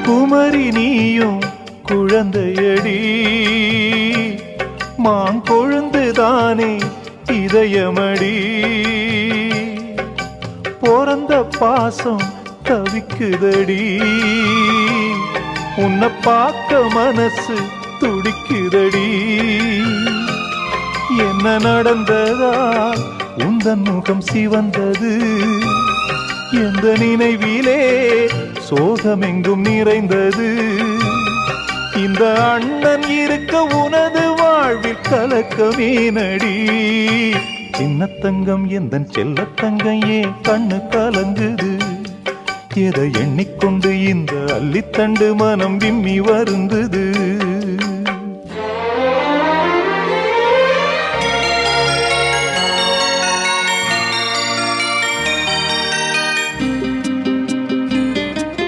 குமரி நீயும் குழந்தையடி மாங்கொழுந்துதானே இதயமடி பிறந்த பாசம் தவிக்குதடி உன்னை பார்க்க மனசு துடிக்குதடி என்ன நடந்ததா உந்தன் முகம் சிவந்தது எந்த நினைவிலே சோகமெங்கும் நிறைந்தது இந்த அண்ணன் இருக்க உனது வாழ்வில் கலக்கமேனடி சின்னத்தங்கம் எந்தன் செல்லத்தங்கம் ஏன் கண்ணு கலங்குது எதை எண்ணிக்கொண்டு இந்த அள்ளித்தண்டு மனம் விம்மி வருந்தது